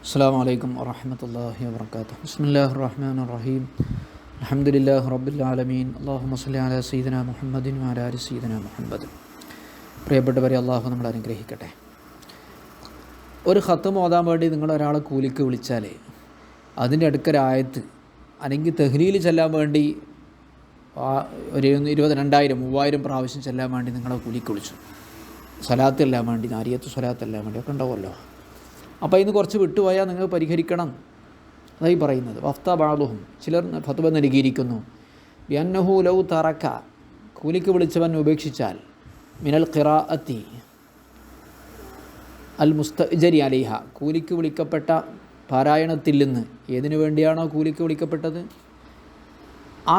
അസ്സലാമു അലൈക്കും വറഹ്മത്തുള്ളാഹി വബറകാതുഹു. ബിസ്മില്ലാഹിർ റഹ്മാനിർ റഹീം. അൽഹംദുലില്ലാഹി റബ്ബിൽ ആലമീൻ. അല്ലാഹുമ്മ സ്വല്ലി അലാ സയ്യിദിനാ മുഹമ്മദിൻ വഅലാ ആലി സയ്യിദിനാ മുഹമ്മദ്. പ്രിയപ്പെട്ടവരെ, അള്ളാഹു നമ്മളെ അനുഗ്രഹിക്കട്ടെ. ഒരു ഖത്ം ഓതാൻ വേണ്ടി നിങ്ങൾ ഒരാളെ കൂലിക്ക് വിളിച്ചാൽ അതിൻ്റെ അടുക്കൊരായത്ത് അല്ലെങ്കിൽ തെഹ്ലീൽ ചെല്ലാൻ വേണ്ടി ഒരു 20,000 3,000 പ്രാവശ്യം ചെല്ലാൻ വേണ്ടി നിങ്ങളെ കൂലിക്ക് വിളിച്ചു. സ്വലാത്ത് ചെല്ലാൻ വേണ്ടി, നാരിയത്ത് സ്വലാത്ത് ചെല്ലാൻ വേണ്ടി ഒക്കെ ഉണ്ടാവുമല്ലോ. അപ്പോൾ ഇന്ന് കുറച്ച് വിട്ടുപോയാൽ നിങ്ങൾ പരിഹരിക്കണം. അതായി പറയുന്നത്. വഫ്ത ബാദുഹും, ചിലർ ഫത്വ നൽകിയിരിക്കുന്നു, ബിഅന്നഹു ലൗ തറക, കൂലിക്ക് വിളിച്ചവൻ ഉപേക്ഷിച്ചാൽ, മിനൽ ഖിറാഅത്തി അൽ മുസ്തഅ്ജരി അലൈഹ, കൂലിക്ക് വിളിക്കപ്പെട്ട പാരായണത്തിൽ നിന്ന്, ഏതിനു വേണ്ടിയാണോ കൂലിക്ക് വിളിക്കപ്പെട്ടത് ആ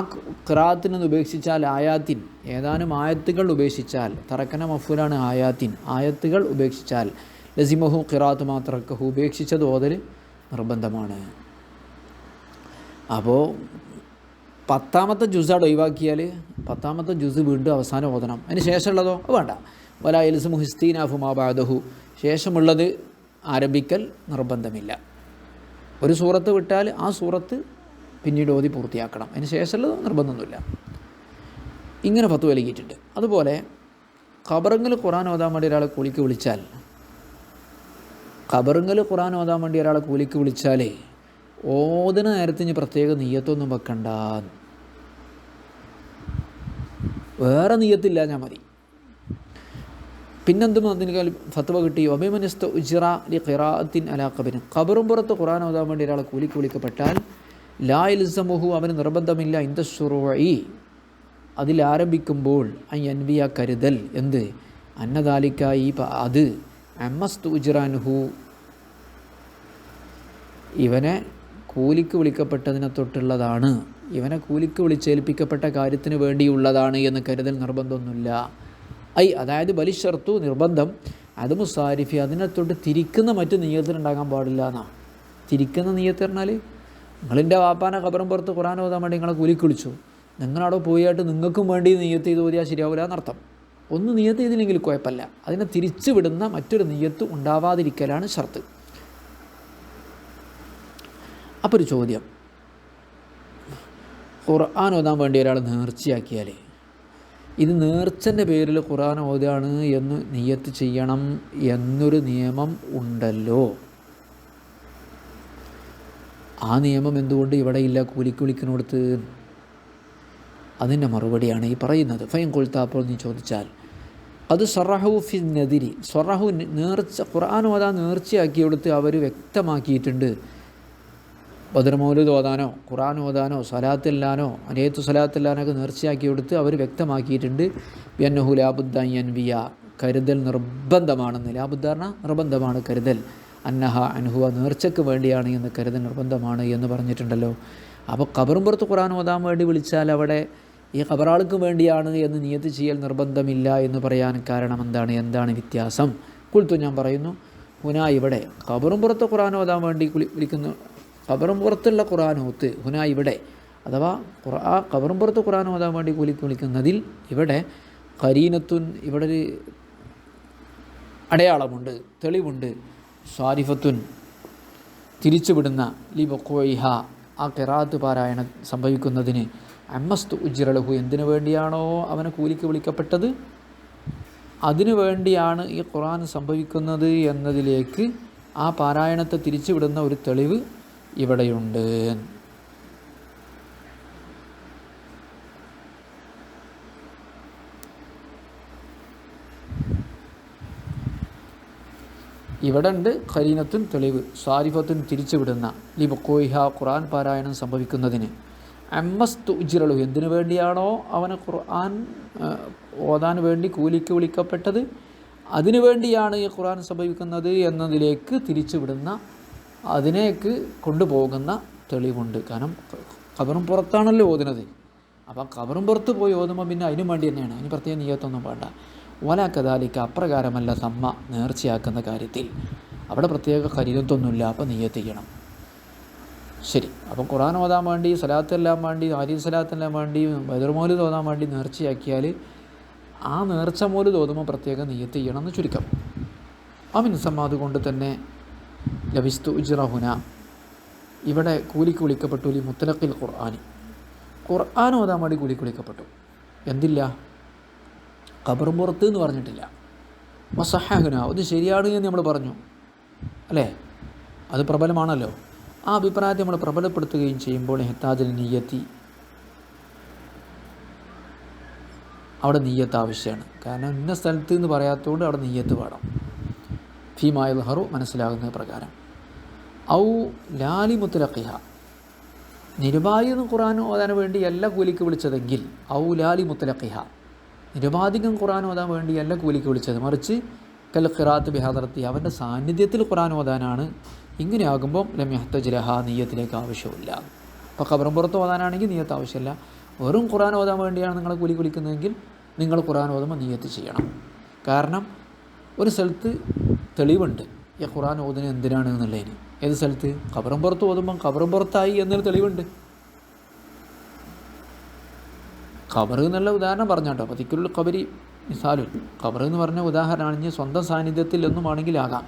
ഖിറാഅത്തിൽ നിന്ന് ഉപേക്ഷിച്ചാൽ, ആയാത്തിൻ, ഏതാനും ആയത്തുകൾ ഉപേക്ഷിച്ചാൽ, തറക്കന മഫൂലാണ് ആയാത്തിൻ, ആയത്തുകൾ ഉപേക്ഷിച്ചാൽ, ലസിമഹു ഖിറാഅത്ത് മാ തറക്കഹു, ഉപേക്ഷിച്ചത് ഓതൽ നിർബന്ധമാണ്. അപ്പോൾ 10ാമത്തെ ജുസാണ് ഒഴിവാക്കിയാൽ 10ാമത്തെ ജുസ് വീണ്ടും അവസാനം ഓതണം. അതിന് ശേഷമുള്ളതോ വേണ്ട. വലാ യൽസമു ഇസ്തിനാഫു മാ ബഅദഹു, ശേഷമുള്ളത് ആരംഭിക്കൽ നിർബന്ധമില്ല. ഒരു സൂറത്ത് വിട്ടാൽ ആ സൂറത്ത് പിന്നീട് ഓതി പൂർത്തിയാക്കണം. അതിന് ശേഷമുള്ളത് നിർബന്ധമൊന്നുമില്ല. ഇങ്ങനെ ഫത്വ നൽകിയിട്ടുണ്ട്. അതുപോലെ ഖബറിൽ ഖുർആൻ ഓതാൻ വേണ്ടി ഒരാളെ കൂലിക്ക് വിളിച്ചാൽ, ഖബറിൽ ഖുർആൻ ഓതാൻ വേണ്ടി ഒരാളെ കൂലിക്ക് വിളിച്ചാൽ ഓതുന്ന നേരത്തിന് പ്രത്യേക നിയ്യത്തൊന്നും വെക്കണ്ട. വേറെ നിയ്യത്തില്ല ഞാൻ മതി. പിന്നെന്തും അതിന് ഫത്വ കിട്ടി. ഒബൈമനിസ്ത ഉജ്റ ലി ഖിറാഅത്തിൻ അലാ ഖബറിൻ, ഖബറും പുറത്ത് ഖുർആൻ ഓതാൻ വേണ്ടി ഒരാളെ കൂലിക്ക് വിളിക്കപ്പെട്ടാൽ, ലാ ഇൽസമുഹു, അവന് നിർബന്ധമില്ല, ഇന്ദ ശുറൂഇ, അതിൽ ആരംഭിക്കുമ്പോൾ, അൻ യൻവിയ, കരുതൽ, എന്ത്, അന്നദാലിക്കായി അത്, അമ്മസ്തു ഉജ്റാൻഹു, ഇവനെ കൂലിക്ക് വിളിക്കപ്പെട്ടതിനെ തൊട്ടുള്ളതാണ്, ഇവനെ കൂലിക്ക് വിളിച്ചേൽപ്പിക്കപ്പെട്ട കാര്യത്തിന് വേണ്ടിയുള്ളതാണ് എന്ന് കരുതൽ നിർബന്ധമൊന്നുമില്ല. അതായത് ബലിഷർത്തു, നിർബന്ധം, അത് മുസാരിഫി, അതിനെ തൊട്ട് തിരിക്കുന്ന മറ്റു നിയ്യത്തിനുണ്ടാകാൻ പാടില്ല എന്നാണ്. തിരിക്കുന്ന നിയ്യത്ത് പറഞ്ഞാൽ, നിങ്ങളിൻ്റെ വാപ്പാനെ ഖബറും പുറത്ത് ഖുർആൻ ഓതാൻ വേണ്ടി നിങ്ങളെ കൂലിക്ക് വിളിച്ചു, നിങ്ങളവിടെ പോയിട്ട് നിങ്ങൾക്കും വേണ്ടി നിയ്യത്ത് ചെയ്ത് ഓതിയാൽ ശരിയാവില്ല എന്നർത്ഥം. ഒന്ന് നിയ്യത്ത് ചെയ്തില്ലെങ്കിൽ കുഴപ്പമില്ല, അതിനെ തിരിച്ചു വിടുന്ന മറ്റൊരു നിയ്യത്ത് ഉണ്ടാവാതിരിക്കലാണ് ഷർത്ത്. അപ്പോൾ ഒരു ചോദ്യം, ഖുർആൻ ഓതാൻ വേണ്ടി ഒരാൾ നേർച്ചയാക്കിയാൽ, ഇത് നേർച്ചൻ്റെ പേരിൽ ഖുർആൻ ഓതാണ് എന്ന് നിയ്യത്ത് ചെയ്യണം എന്നൊരു നിയമം ഉണ്ടല്ലോ. ആ നിയമം എന്തുകൊണ്ട് ഇവിടെ ഇല്ല കൂലിക്ക് വിളിക്കുന്നിടത്ത്? അതിൻ്റെ മറുപടിയാണ് ഈ പറയുന്നത്. ഫൈൻ കൊൽത്ത, അപ്പോൾ നീ ചോദിച്ചാൽ, അത് സറഹു ഫി നദിരി, സറഹു നേർച്ച, ഖുർആൻ ഓതാൻ നേർച്ചയാക്കിയെടുത്ത് അവർ വ്യക്തമാക്കിയിട്ടുണ്ട്. ബദർ മൗലിദ് ഓതാനോ ഖുർആൻ ഓതാനോ സലാത്തില്ലാനോ അനേത്തു സലാത്തില്ലാനൊക്കെ നേർച്ചയാക്കിയെടുത്ത് അവർ വ്യക്തമാക്കിയിട്ടുണ്ട്. ബിഅന്നഹു ലാബുദ്ദ അൻ യൻവിയ, കരുതൽ നിർബന്ധമാണെന്ന്. ലാബുദ്ദാർണ നിർബന്ധമാണ് കരുതൽ. അന്നഹ അൻഹുവ, നേർച്ചയ്ക്ക് വേണ്ടിയാണ് എന്ന് കരുതൽ നിർബന്ധമാണ് എന്ന് പറഞ്ഞിട്ടുണ്ടല്ലോ. അപ്പോൾ ഖബറും പുറത്ത് ഖുർആൻ ഓതാൻ വേണ്ടി വിളിച്ചാൽ അവിടെ ഈ ഖബറാൾക്ക് വേണ്ടിയാണ് എന്ന് നിയ്യത്ത് ചെയ്യൽ നിർബന്ധമില്ല എന്ന് പറയാൻ കാരണം എന്താണ് വ്യത്യാസം? കുൽത്തു, ഞാൻ പറയുന്നു, ഹുന, ഇവിടെ ഖബറും പുറത്ത് ഖുർആൻ ഓതാൻ വേണ്ടി വിളിക്കുന്നു, ഖബറും പുറത്തുള്ള ഖുർആൻ ഓത്ത്, ഹുന, ഇവിടെ, അഥവാ ഖബറും പുറത്ത് ഖുർആൻ ഓതാൻ വേണ്ടി വിളിക്കുന്നതിൽ ഇവിടെ ഖരീനത്തുൻ, ഇവിടെ ഒരു അടയാളമുണ്ട്, തെളിവുണ്ട്. സാരിഫത്തുൻ, തിരിച്ചുവിടുന്ന, ലി വഖൂഇഹ, ആ ഖിറാഅത്ത് പാരായണം സംഭവിക്കുന്നതിന്, അമ്മസ്തു ഉജ്റലഹു, എന്തിനു വേണ്ടിയാണോ അവനെ കൂലിക്ക് വിളിക്കപ്പെട്ടത് അതിനു വേണ്ടിയാണ് ഈ ഖുർആൻ സംഭവിക്കുന്നത് എന്നതിലേക്ക് ആ പാരായണത്തെ തിരിച്ചുവിടുന്ന ഒരു തെളിവ് ഇവിടെയുണ്ട്. ഇവിടെ ഉണ്ട് ഖരീനത്തുൻ, തെളിവ്, സാരിഫത്തുൻ, തിരിച്ചുവിടുന്ന, ലി വഖൂഇഹ, ഖുർആൻ പാരായണം സംഭവിക്കുന്നതിന്, അമ്മസ്തു ഉജ്റലഹു, എന്തിനു വേണ്ടിയാണോ അവന് ഖുർആൻ ഓതാൻ വേണ്ടി കൂലിക്ക് വിളിക്കപ്പെട്ടത് അതിനു വേണ്ടിയാണ് ഈ ഖുർആൻ സംഭവിക്കുന്നത് എന്നതിലേക്ക് തിരിച്ചുവിടുന്ന, അതിനേക്ക് കൊണ്ടുപോകുന്ന തെളിവുണ്ട്. കാരണം ഖബറും പുറത്താണല്ലോ ഓതുന്നത്. അപ്പോൾ ഖബറും പുറത്ത് പോയി ഓതുമ്പോൾ പിന്നെ അതിനും വേണ്ടി തന്നെയാണ്, അതിന് പ്രത്യേക നിയ്യത്തൊന്നും വേണ്ട. വലാ കദാലിക, അപ്രകാരമല്ല സമ്മ, നേർച്ചയാക്കുന്ന കാര്യത്തിൽ അവിടെ പ്രത്യേക ഖരീനത്തൊന്നുമില്ല, അപ്പോൾ നിയ്യത്ത് ചെയ്യണം. ശരി, അപ്പം ഖുർആൻ ഓതാൻ വേണ്ടി, സലാത്തെല്ലാം വേണ്ടി, ആരി സലാത്തെല്ലാം വേണ്ടി, ബദർ മൗലിദ് ഓതാൻ വേണ്ടി നേർച്ചയാക്കിയാൽ ആ നേർച്ച മൗലിദ് ഓതുമ്പോൾ പ്രത്യേക നിയ്യത്ത് ചെയ്യണം എന്ന് ചുരുക്കം. അതുകൊണ്ട് തന്നെ ലബിസ്തു ഉജ്റഹുന, ഇവിടെ കൂലിക്ക് വിളിക്കപ്പെട്ടു. ലി മുത്തലഖിൽ ഖുർആൻ, ഖുർആൻ ഓതാൻ വേണ്ടി കൂലിക്ക് വിളിക്കപ്പെട്ടു. എന്തില്ല? ഖബറും പുറത്ത് എന്ന് പറഞ്ഞിട്ടില്ല. വസഹഹുന, അത് ശരിയാണ് എന്ന് നമ്മൾ പറഞ്ഞു അല്ലേ? അത് പ്രബലമാണല്ലോ. ആ അഭിപ്രായത്തെ നമ്മൾ പ്രബലപ്പെടുത്തുകയും ചെയ്യുമ്പോൾ ഹെത്താജൽ നീയത്തി, അവിടെ നീയത്ത് ആവശ്യമാണ്. കാരണം ഇന്ന സ്ഥലത്ത് എന്ന് പറയാത്തതുകൊണ്ട് അവിടെ നീയത്ത് വേണം. ഫീമായൽ ഹറു, മനസ്സിലാകുന്ന പ്രകാരം. ഔ ലാലി മുത്തലഖിഹ, നിരുപാധികം ഖുർആൻ ഓതാൻ വേണ്ടിയല്ല കൂലിക്ക് വിളിച്ചതെങ്കിൽ, ഔ ലാലി മുത്തലഖിഹ, നിരുപാധികം ഖുർആൻ ഓതാൻ വേണ്ടിയല്ല കൂലിക്ക് വിളിച്ചത്, മറിച്ച് കൽ ഖിറാത്ത് ബിഹാദറത്തി, അവൻ്റെ സാന്നിധ്യത്തിൽ ഖുർആൻ ഓതാനാണ്. ഇങ്ങനെയാകുമ്പം ലം യഹ്തജ് ലഹാ, നീയത്തിലേക്ക് ആവശ്യമില്ല. അപ്പോൾ ഖബറും പുറത്ത് ഓതാനാണെങ്കിൽ നീയത്ത് ആവശ്യമില്ല. വെറും ഖുർആൻ ഓതാൻ വേണ്ടിയാണ് നിങ്ങളെ കൂലിക്ക് വിളിക്കുന്നതെങ്കിൽ നിങ്ങൾ ഖുർആൻ ഓതുമ്പോൾ നീയത്ത് ചെയ്യണം. കാരണം ഒരു സ്ഥലത്ത് തെളിവുണ്ട് ഈ ഖുർആൻ ഓതുന്നത് എന്തിനാണ് എന്നുള്ളതിന്. ഏത് സ്ഥലത്ത്? ഖബറും പുറത്ത് ഓതുമ്പം ഖബറും പുറത്തായി എന്നൊരു തെളിവുണ്ട്. ഖബർ എന്നുള്ള ഉദാഹരണം പറഞ്ഞാട്ടോ. അപ്പോൾ ദിക്റുൽ ഖബരി മിസാലുൽ, ഖബർ എന്ന് പറഞ്ഞ ഉദാഹരണമാണ്. ഇനി സ്വന്തം സാന്നിധ്യത്തിൽ ഒന്നുമാണെങ്കിൽ ആകാം.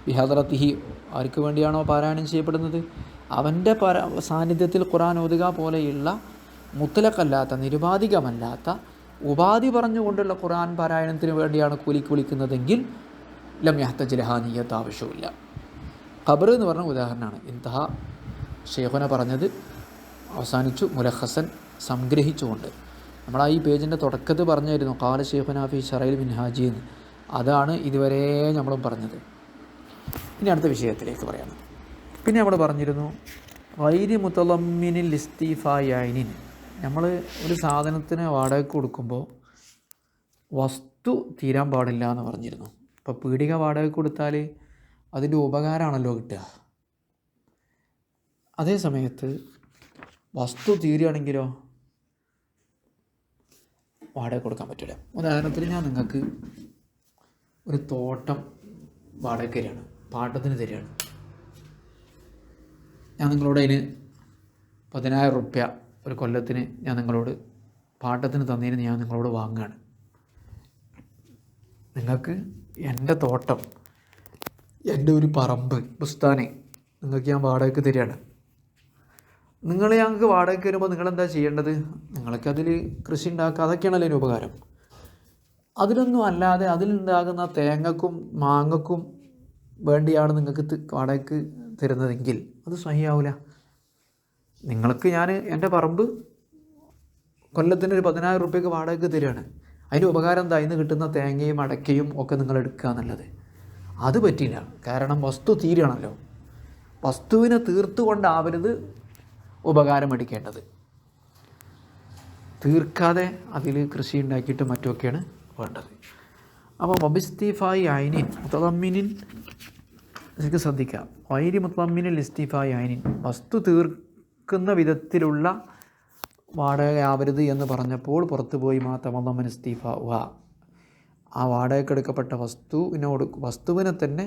ബിഹദറത്തിഹി, ആർക്ക് വേണ്ടിയാണോ പാരായണം ചെയ്യപ്പെടുന്നത് അവൻ്റെ സാന്നിധ്യത്തിൽ ഖുർആൻ ഓതുക പോലെയുള്ള മുത്തലഖല്ലാത്ത, നിരുപാധികമല്ലാത്ത, ഉപാധി പറഞ്ഞുകൊണ്ടുള്ള ഖുർആൻ പാരായണത്തിന് വേണ്ടിയാണ് കൂലിക്ക് വിളിക്കുന്നതെങ്കിൽ ലം യഹ്തജ് ലഹാ, നിയ്യത്ത് ആവശ്യമില്ല. ഖബർ എന്ന് പറഞ്ഞ ഉദാഹരണമാണ്. ഇന്തഹ, ഷെയ്ഖുന പറഞ്ഞത് അവസാനിച്ചു. മുലഖസൻ, സംഗ്രഹിച്ചുകൊണ്ട്. നമ്മൾ ഈ പേജിൻ്റെ തുടക്കത്തിൽ പറഞ്ഞായിരുന്നു ഖാല ഷെയ്ഖുന ഫി ശറയിൽ മിൻഹാജി എന്ന്. അതാണ് ഇതുവരെ നമ്മളും പറഞ്ഞത്. ഇനി അടുത്ത വിഷയത്തിലേക്ക് പറയാം. പിന്നെ നമ്മൾ പറഞ്ഞിരുന്നു ഗൈരി മുതളമ്മിനിൽ ഇസ്തിഫായൈനിൻ, നമ്മൾ ഒരു സാധനത്തിന് വാടകയ്ക്ക് കൊടുക്കുമ്പോൾ വസ്തു തീരാൻ പാടില്ല എന്ന് പറഞ്ഞിരുന്നു. ഇപ്പോൾ പീടിക വാടകയ്ക്ക് കൊടുത്താൽ അതിൻ്റെ ഉപകാരമാണല്ലോ കിട്ടുക. അതേ സമയത്ത് വസ്തു തീരുകയാണെങ്കിലോ വാടക കൊടുക്കാൻ പറ്റില്ല. ഉദാഹരണത്തിന് ഞാൻ നിങ്ങൾക്ക് ഒരു തോട്ടം വാടകയ്ക്ക് തരികയാണ്, പാട്ടത്തിന് തരികയാണ്. ഞാൻ നിങ്ങളോട് അതിന് 10,000 റുപ്യ ഒരു കൊല്ലത്തിന് ഞാൻ നിങ്ങളോട് പാട്ടത്തിന് തന്നതിന് ഞാൻ നിങ്ങളോട് വാങ്ങുകയാണ്. നിങ്ങൾക്ക് എൻ്റെ തോട്ടം, എൻ്റെ ഒരു പറമ്പ്, ബുസ്താനെ നിങ്ങൾക്ക് ഞാൻ വാടകയ്ക്ക് തരികയാണ്. നിങ്ങൾ ഞങ്ങൾക്ക് വാടകയ്ക്ക് വരുമ്പോൾ നിങ്ങളെന്താ ചെയ്യേണ്ടത്? നിങ്ങൾക്കതിൽ കൃഷി ഉണ്ടാക്കുക, അതൊക്കെയാണല്ലോ അതിന് ഉപകാരം. അതിലൊന്നും അല്ലാതെ അതിലുണ്ടാകുന്ന തേങ്ങക്കും മാങ്ങക്കും വേണ്ടിയാണ് നിങ്ങൾക്ക് വാടകയ്ക്ക് തരുന്നതെങ്കിൽ അത് സഹിയാവില്ല. നിങ്ങൾക്ക് ഞാൻ എൻ്റെ പറമ്പ് കൊല്ലത്തിന് ഒരു 10,000 റുപ്യക്ക് വാടകയ്ക്ക് തരികയാണ്. അതിൻ്റെ ഉപകാരം എന്താ? ഇന്ന് കിട്ടുന്ന തേങ്ങയും അടയ്ക്കയും ഒക്കെ നിങ്ങൾ എടുക്കുക എന്നുള്ളത്. അത് പറ്റില്ല. കാരണം വസ്തു തീരുകയാണല്ലോ. വസ്തുവിനെ തീർത്തുകൊണ്ടാവരുത് ഉപകാരം എടുക്കേണ്ടത്. തീർക്കാതെ അതിൽ കൃഷി ഉണ്ടാക്കിയിട്ട് മറ്റുമൊക്കെയാണ് വേണ്ടത്. അപ്പോൾ വബിസ്തിഫായി ഐനിൻ മുതളമ്മിനിൻ, ശരിക്കും ശ്രദ്ധിക്കാം. വൈരി മുതളമ്മിനിൽ ഇസ്തിഫായി ഐനിൻ, വസ്തു തീർക്കുന്ന വിധത്തിലുള്ള വാടകയാവരുത് എന്ന് പറഞ്ഞപ്പോൾ പുറത്തു പോയി തമളമ്മൻ ഇസ്തിഫ ഉഹ, ആ വാടകയ്ക്കെടുക്കപ്പെട്ട വസ്തുവിനെ തന്നെ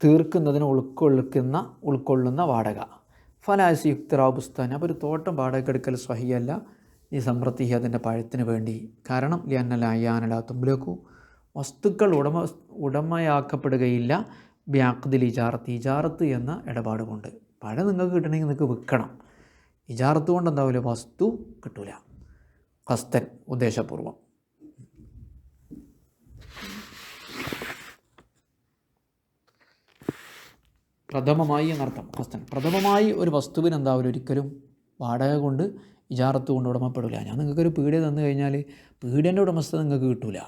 തീർക്കുന്നതിന് ഉൾക്കൊള്ളുന്ന വാടക. ഫലാസി യുക്തറാവ് പുസ്തകം. അപ്പോൾ ഒരു തോട്ടം വാടകയ്ക്കെടുക്കൽ സ്വഹിയല്ല ഈ സമൃദ്ധി അതിൻ്റെ പഴത്തിന് വേണ്ടി. കാരണം ലിയന്നലായാനല തുമ്പിലേക്കു, വസ്തുക്കൾ ഉടമയാക്കപ്പെടുകയില്ല ബ്യാഖ്ദിൽ ഇജാറത്ത് എന്ന ഇടപാട് കൊണ്ട്. പഴം നിങ്ങൾക്ക് കിട്ടണമെങ്കിൽ നിങ്ങൾക്ക് വിൽക്കണം. ഇജാറത്ത് കൊണ്ട് എന്താവില്ല, വസ്തു കിട്ടൂല. ഖസ്തൻ, ഉദ്ദേശപൂർവം. പ്രഥമമായി എന്നർത്ഥം. ഖസ്തൻ പ്രഥമമായി ഒരു വസ്തുവിന് എന്താവില്ല, ഒരിക്കലും വാടക കൊണ്ട് ഇജാറത്ത് കൊണ്ട് ഉടമപ്പെടില്ല. ഞാൻ നിങ്ങൾക്കൊരു പീടിക തന്നു കഴിഞ്ഞാൽ പീടികൻ്റെ ഉടമസ്ഥത നിങ്ങൾക്ക് കിട്ടൂല.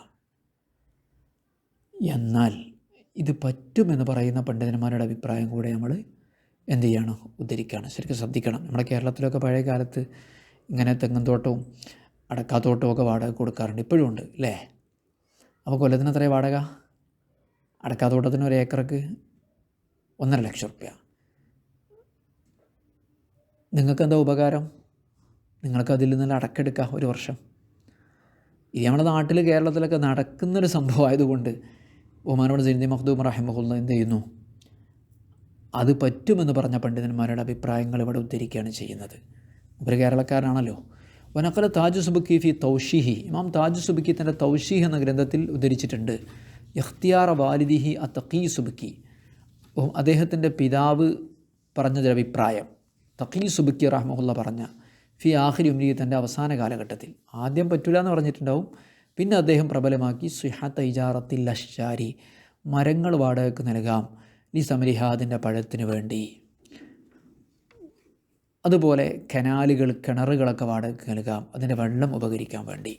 എന്നാൽ ഇത് പറ്റുമെന്ന് പറയുന്ന പണ്ഡിതന്മാരുടെ അഭിപ്രായം കൂടെ നമ്മൾ എന്ത് ചെയ്യണം, ഉദ്ധരിക്കുകയാണ്. ശരിക്കും ശ്രദ്ധിക്കണം. നമ്മുടെ കേരളത്തിലൊക്കെ പഴയ കാലത്ത് ഇങ്ങനെ തെങ്ങും തോട്ടവും അടക്കാത്തോട്ടവും ഒക്കെ വാടക കൊടുക്കാറുണ്ട്, ഇപ്പോഴും ഉണ്ട് അല്ലേ? അപ്പോൾ കൊല്ലത്തിന് എത്രയാണ് വാടക? അടക്കാത്തോട്ടത്തിന് ഒരു ഏക്കർക്ക് 1.5 ലക്ഷം റുപ്യ. നിങ്ങൾക്കെന്താ ഉപകാരം? നിങ്ങൾക്ക് അതിൽ നിന്നുള്ള അടക്കെടുക്കുക ഒരു വർഷം. ഇത് നമ്മുടെ നാട്ടിൽ കേരളത്തിലൊക്കെ നടക്കുന്നൊരു സംഭവമായതുകൊണ്ട് ബഹുമാനോട് സയ്യിദ് മഖ്ദൂം റഹിമഹുല്ലാഹ് എന്ത് ചെയ്യുന്നു, അത് പറ്റുമെന്ന് പറഞ്ഞ പണ്ഡിതന്മാരുടെ അഭിപ്രായങ്ങൾ ഇവിടെ ഉദ്ധരിക്കുകയാണ് ചെയ്യുന്നത്. ഒരു കേരളക്കാരനാണല്ലോ. വനഖല താജ് സുബ്കി ഫി തൗഷീഹി, ഇമാം താജ് സുബ്കി തൻ്റെ തൗഷീഹ് എന്ന ഗ്രന്ഥത്തിൽ ഉദ്ധരിച്ചിട്ടുണ്ട്. ഇഖ്തിയാറ വാലിദിഹി അത്തഖീ സുബ്കി, അദ്ദേഹത്തിൻ്റെ പിതാവ് പറഞ്ഞതൊരഭിപ്രായം തഖീ സുബ്കി റഹ്മഹുള്ള പറഞ്ഞ ഫി ആഖിരി ഉംരി, തൻ്റെ അവസാന കാലഘട്ടത്തിൽ. ആദ്യം പറ്റൂല എന്ന് പറഞ്ഞിട്ടുണ്ടാവും, പിന്നെ അദ്ദേഹം പ്രബലമാക്കി സുഹത്ത ഇജാറത്തിൽ അഷ്ജാരി, മരങ്ങൾ വാടകയ്ക്ക് നൽകാം, ലി സമരിഹാദിൻ്റെ പഴത്തിന് വേണ്ടി. അതുപോലെ കനാലുകൾ, കിണറുകളൊക്കെ വാടകയ്ക്ക് നൽകാം, അതിൻ്റെ വെള്ളം ഉപകരിക്കാൻ വേണ്ടി.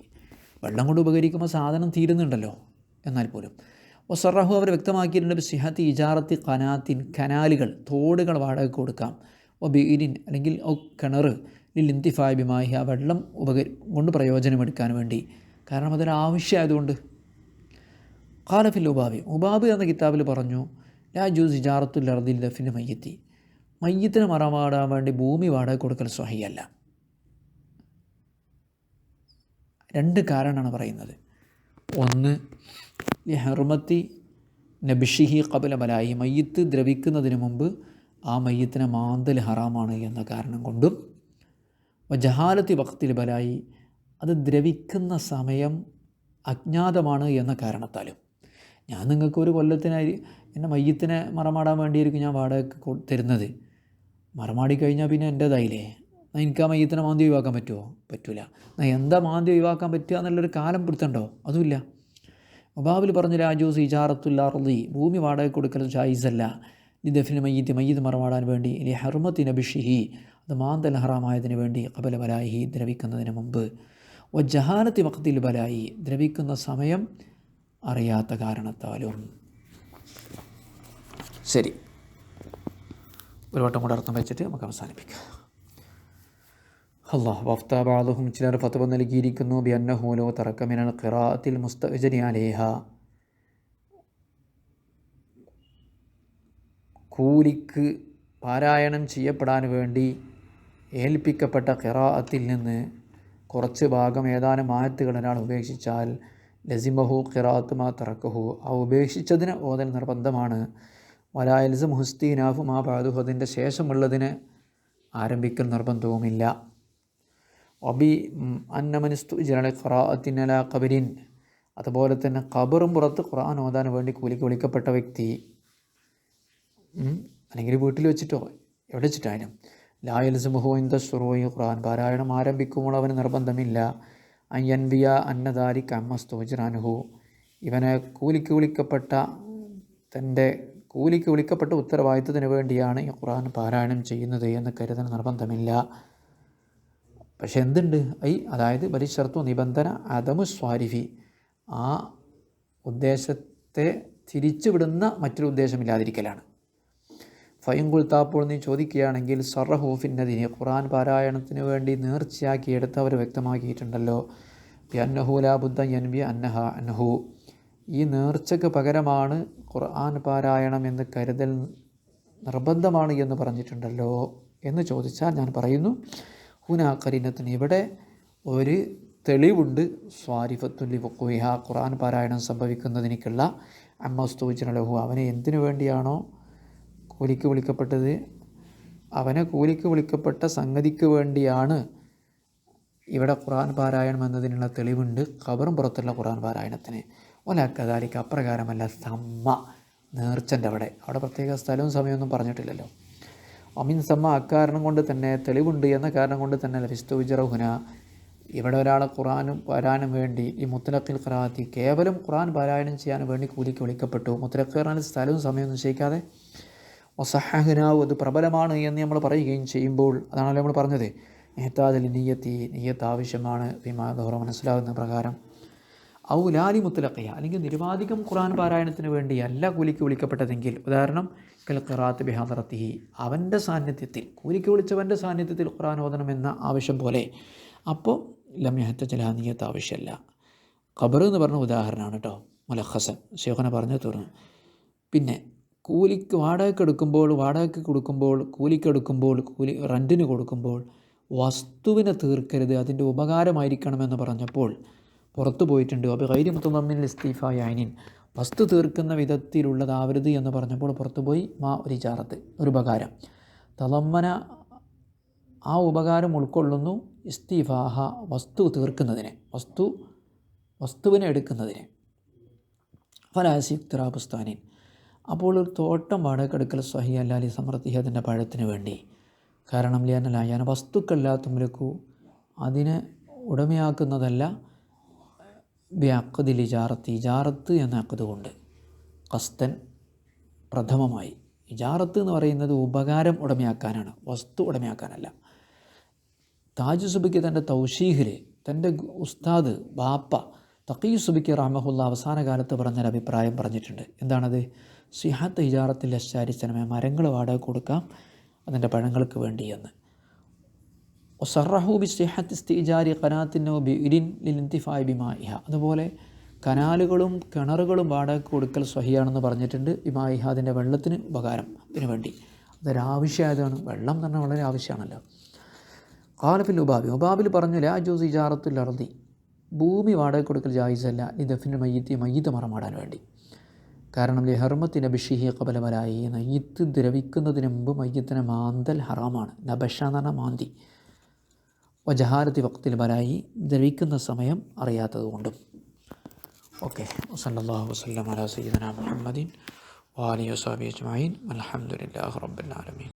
വെള്ളം കൊണ്ട് ഉപകരിക്കുമ്പോൾ സാധനം തീരുന്നുണ്ടല്ലോ. എന്നാൽ പോലും ഒസറഹു അവർ വ്യക്തമാക്കിയിട്ടുണ്ട് സിഹത്തി ഇജാറത്തി ഖനാത്തിൻ, കനാലുകൾ, തോടുകൾ വാടകയ്ക്ക് കൊടുക്കാം. ഒ ബീരിൻ അല്ലെങ്കിൽ ഒ കിണർ, ലിൽ ഇന്തിഫായ് ബിമായി, ആ വെള്ളം കൊണ്ട് പ്രയോജനമെടുക്കാൻ വേണ്ടി, കാരണം അതൊരാവശ്യമായതുകൊണ്ട്. ഖാലഫിൽ ഉബാബ് എന്ന കിതാബിൽ പറഞ്ഞു, ലാ ജൂസ് ഇജാറത്തുൽ അർദിൽ ദഫിന് മയ്യത്തി, മയ്യത്തിന് മറമാടാൻ വേണ്ടി ഭൂമി വാടക കൊടുക്കൽ സ്വഹിയല്ല. 2 കാരണമാണ് പറയുന്നത്. ഒന്ന്, ഹർമത്തി നബിഷിഹി ഖബല ബലായി, മയ്യത്ത് ദ്രവിക്കുന്നതിന് മുമ്പ് ആ മയ്യത്തിനെ മാന്തൽ ഹറാമാണ് എന്ന കാരണം കൊണ്ടും, ജഹാലത്തി വഖത്തിൽ ബലായി, അത് ദ്രവിക്കുന്ന സമയം അജ്ഞാതമാണ് എന്ന കാരണത്താലും. ഞാൻ നിങ്ങൾക്ക് ഒരു കൊല്ലത്തിനായി എൻ്റെ മയ്യത്തിനെ മറമാടാൻ വേണ്ടിയായിരിക്കും ഞാൻ വാടകയ്ക്ക് തരുന്നത്. മറമാടി കഴിഞ്ഞാൽ പിന്നെ എൻ്റേതായില്ലേ, എനിക്ക് ആ മയ്യത്തിനെ മാന്തി ഒഴിവാക്കാൻ പറ്റുമോ? പറ്റില്ല. എന്താ മാന്തി ഒഴിവാക്കാൻ പറ്റുക എന്നുള്ളൊരു കാലം പിടുത്തണ്ടോ? അതുമില്ല. മുബാബിൽ പറഞ്ഞ രാജൂസ് ഇജാറത്തുൽ അർദി, ഭൂമി വാടക കൊടുക്കൽ ജായിസല്ല, ലിദഫിന് മയ്യത്ത് മറമാടാൻ വേണ്ടി, ലി ഹർമത്തി നബിഷിഹി, അത് മാന്തൽ ഹറാമായതിന് വേണ്ടി, ഖബല ബലായി, ദ്രവിക്കുന്നതിന് മുമ്പ്, ഒ ജഹാലത്തി വഖത്തിൽ ബലായി, ദ്രവിക്കുന്ന സമയം അറിയാത്ത കാരണത്താലും. ശരി, ഒരു വട്ടം കൂടെ അർത്ഥം വെച്ചിട്ട് നമുക്ക് അവസാനിപ്പിക്കാം. അല്ലാഹ് വഫ്ത ബഅദുഹും, ചിലർ ഫത്വ നൽകിയിരിക്കുന്നു, ബിഅന്നഹു ലൗ തറക മിനൽ ഖിറാഅത്തിൽ മുസ്തഅ്ജരി അലൈഹ, കൂലിക്ക് പാരായണം ചെയ്യപ്പെടാൻ വേണ്ടി ഏൽപ്പിക്കപ്പെട്ട ഖിറാഅത്തിൽ നിന്ന് കുറച്ച് ഭാഗം, ഏതാനും ആയത്തുകൾ ഒരാൾ ഉപേക്ഷിച്ചാൽ, ലസിമഹു ഖിറാഅത്ത് മാ തറക്കഹു, ആ ഉപേക്ഷിച്ചതിന് ഓതൽ നിർബന്ധമാണ്. വലാ യൽസമു ഇസ്തിനാഫു മാ ബഅദഹു, അതിൻ്റെ ശേഷമുള്ളതിന് ആരംഭിക്കൽ നിർബന്ധവുമില്ല. വബി അന്നമനിസ്തുജ്റല ഖിറാഅത്തിൻ അലാ ഖബരിൻ, അതുപോലെ തന്നെ ഖബറും പുറത്ത് ഖുർആൻ ഓതാൻ വേണ്ടി കൂലിക്ക് വിളിക്കപ്പെട്ട വ്യക്തി, അല്ലെങ്കിൽ വീട്ടിൽ വെച്ചിട്ടോ എവിടെ വെച്ചിട്ടായാലും, ലാ യൽസമുഹു ഇൻദ ശുറൂഇ, ഖുർആൻ പാരായണം ആരംഭിക്കുമ്പോൾ അവന് നിർബന്ധമില്ല, അയ്യൻബിയ അന്നദാലിക അമ്മസ്തുജ്റാനുഹു, ഇവനെ കൂലിക്ക് വിളിക്കപ്പെട്ട ഉത്തരവാദിത്വത്തിന് വേണ്ടിയാണ് ഈ ഖുർആൻ പാരായണം ചെയ്യുന്നത് എന്ന് കരുതാൻ നിർബന്ധമില്ല. പക്ഷെ എന്തുണ്ട് അതായത് ബലിശർത്തു നിബന്ധന അദമു സ്വാരിഫി, ആ ഉദ്ദേശത്തെ തിരിച്ചുവിടുന്ന മറ്റൊരു ഉദ്ദേശമില്ലാതിരിക്കലാണ്. ഫൈൻകുൽത്താപ്പോൾ നീ ചോദിക്കുകയാണെങ്കിൽ, സറഹൂഫിന്നതിനെ, ഖുർആൻ പാരായണത്തിന് വേണ്ടി നേർച്ചയാക്കിയെടുത്ത് അവർ വ്യക്തമാക്കിയിട്ടുണ്ടല്ലോ, ബിഅന്നഹു ലാ ബുദ്ദ യൻബി അന്നഹ അൻഹു, ഈ നേർച്ചയ്ക്ക് പകരമാണ് ഖുർആൻ പാരായണം എന്ന് കരുതൽ നിർബന്ധമാണ് എന്ന് പറഞ്ഞിട്ടുണ്ടല്ലോ എന്ന് ചോദിച്ചാൽ ഞാൻ പറയുന്നു, ഹുനാ ഖരീനത്തിന്, ഇവിടെ ഒരു തെളിവുണ്ട്, സ്വാരിഫത്തുല്ലി വഖൂഇഹ, ഖുർആൻ പാരായണം സംഭവിക്കുന്നതിനുള്ള, അമ്മസ്തുജ്റലഹു, അവനെ എന്തിനു വേണ്ടിയാണോ കൂലിക്ക് വിളിക്കപ്പെട്ടത്, അവനെ കൂലിക്ക് വിളിക്കപ്പെട്ട സംഗതിക്ക് വേണ്ടിയാണ് ഇവിടെ ഖുർആൻ പാരായണം എന്നതിനുള്ള തെളിവുണ്ട്, ഖബറും പുറത്തുള്ള ഖുർആൻ പാരായണത്തിന്. ഒലക്കദാലിക്ക്, അപ്രകാരമല്ല, സമ്മ, നേർച്ചൻ്റെ അവിടെ പ്രത്യേക സ്ഥലവും സമയമൊന്നും പറഞ്ഞിട്ടില്ലല്ലോ. അമിൻ സമ്മ, അക്കാരണം കൊണ്ട് തന്നെ, തെളിവുണ്ട് എന്ന കാരണം കൊണ്ട് തന്നെ, ലഫിസ്തുജ്റഹുന, ഇവിടെ ഒരാളെ ഖുർആനും പാരായണം വേണ്ടി, ഈ മുത്തലഖിൽ ഖിറാഅത്തി, കേവലം ഖുർആൻ പാരായണം ചെയ്യാൻ വേണ്ടി കൂലിക്ക് വിളിക്കപ്പെട്ടു, മുത്തലഖിറാൻ സ്ഥലവും സമയവും നിശ്ചയിക്കാതെ, വസഹഹ്നാഹു, അത് പ്രബലമാണ് എന്ന് നമ്മൾ പറയുകയും ചെയ്യുമ്പോൾ, അതാണല്ലോ നമ്മൾ പറഞ്ഞത്, ഇഹ്താദൽ നിയ്യത്ത് ആവശ്യമാണ്, വിമാദോറ മനസ്സിലാകുന്ന പ്രകാരം, ഔ ലാലി മുത്തലഖിയ, അല്ലെങ്കിൽ നിരുപാധികം ഖുർആൻ പാരായണത്തിന് വേണ്ടിയല്ല കൂലിക്ക് വിളിക്കപ്പെട്ടതെങ്കിൽ, ഉദാഹരണം കൽ ഖിറാഅത്ത് ബിഹദറത്തിഹി, അവൻ്റെ സാന്നിധ്യത്തിൽ, കൂലിക്ക് വിളിച്ചവൻ്റെ സാന്നിധ്യത്തിൽ ഖുർആൻ ഓതണമെന്ന ആവശ്യം പോലെ, അപ്പോൾ ലം യഹ്തജ ലഹാ, നിയ്യത്ത് ആവശ്യമല്ല. ഖബർ എന്ന് പറഞ്ഞ ഉദാഹരണമാണ് കേട്ടോ, മുലഖസൻ ശേഖന പറഞ്ഞു തീർന്നു. പിന്നെ കൂലിക്ക് കൂലിക്കെടുക്കുമ്പോൾ റെൻറ്റിന് കൊടുക്കുമ്പോൾ വസ്തുവിനെ തീർക്കരുത്, അതിൻ്റെ ഉപകാരമായിരിക്കണമെന്ന് പറഞ്ഞപ്പോൾ പുറത്തു പോയിട്ടുണ്ട്. അപ്പോൾ ഗൈരി മുത്തദമ്മിനിൽ ഇസ്തിഫായ ഐനിൻ, വസ്തു തീർക്കുന്ന വിധത്തിലുള്ളതാവരുത് എന്ന് പറഞ്ഞപ്പോൾ പുറത്തുപോയി ഒരു ഇജാറത്ത്, ഒരു ഉപകാരം, തളമ്മന, ആ ഉപകാരം ഉൾക്കൊള്ളുന്നു ഇസ്തിഫാഹ, വസ്തു തീർക്കുന്നതിനെ, വസ്തുവിനെ എടുക്കുന്നതിനെ. ഫലാസി ഇഖ്തിറാബുസ്താനിൻ. അപ്പോൾ ഒരു തോട്ടം വാടകയ്ക്കെടുക്കൽ സ്വഹി അല്ലാലി സമൃദ്ധി അതിൻ്റെ പഴത്തിന് വേണ്ടി. കാരണം ലിയാനലായാന വസ്തുക്കല്ലാത്ത മുലക്കു അതിനെ ഉടമയാക്കുന്നതല്ല ബിഅഖ്ദിൽ ഇജാറത്ത് ഇജാറത്ത് എന്ന അഖ്ദ് കൊണ്ട് ഖസ്തൻ പ്രഥമമായി. ഇജാറത്ത് എന്ന് പറയുന്നത് ഉപകാരം ഉടമയാക്കാനാണ്, വസ്തു ഉടമയാക്കാനല്ല. താജ് സുബിക്ക് തൻ്റെ തൗഷീഹിൽ തൻ്റെ ഉസ്താദ് ബാപ്പ തഖീ സുബിക്ക് റഹ്മഹുല്ല അവസാന കാലത്ത് പറഞ്ഞൊരു അഭിപ്രായം പറഞ്ഞിട്ടുണ്ട്. എന്താണത്? സിഹത്ത് ഇജാറത്തിൽ അശ്ശാരിച്ചനമേ, മരങ്ങൾ വാടക കൊടുക്കാം അതിൻ്റെ പഴങ്ങൾക്ക് വേണ്ടി എന്ന്. ഒസറഹു ബി സിഹത്ത് ഇസ്തിജാരി ഖനാത്തിനോ ബിഇരിൻ ലിൽഇൻതിഫാഇ ബിമാഇഹ. അതുപോലെ കനാലുകളും കിണറുകളും വാടക കൊടുക്കൽ സ്വഹിയാണെന്ന് പറഞ്ഞിട്ടുണ്ട്. ബിമാഇഹ അതിൻ്റെ വെള്ളത്തിന് ഉപകാരത്തിന് വേണ്ടി. അതൊരാവശ്യമായതാണ്. വെള്ളം തന്നെ വളരെ ആവശ്യമാണല്ലോ. ഖാലഫിൽ ഉബാബി, ഉബാബിൽ പറഞ്ഞു ലാ ജൂസ് ഇജാറത്തുൽ അർദി, ഭൂമി വാടക കൊടുക്കൽ ജായിസല്ല ലിദഫിന് മയ്യത്ത് മറമാടാൻ വേണ്ടി. കാരണം ഹർമത്തിന് ബിഷിഹി ഖബല വലായി, മയ്യത്ത് ദ്രവിക്കുന്നതിന് മുമ്പ് മയ്യത്തിനെ മാന്തൽ ഹറാമാണ്. നബഷ എന്ന് പറഞ്ഞാൽ മാന്തി. വജഹാരത്തി വക്തിൽ ബലായി, ദ്രവിക്കുന്ന സമയം അറിയാത്തത് കൊണ്ടും. ഓക്കെ, സല്ലല്ലാഹു വസല്ലം അലാ സയ്യിദനാ മുഹമ്മദിൻ വആലിഹി വസഹ്ബിഹി അജ്മഈൻ. അൽഹംദുലില്ലാഹി റബ്ബിൽ ആലമീൻ.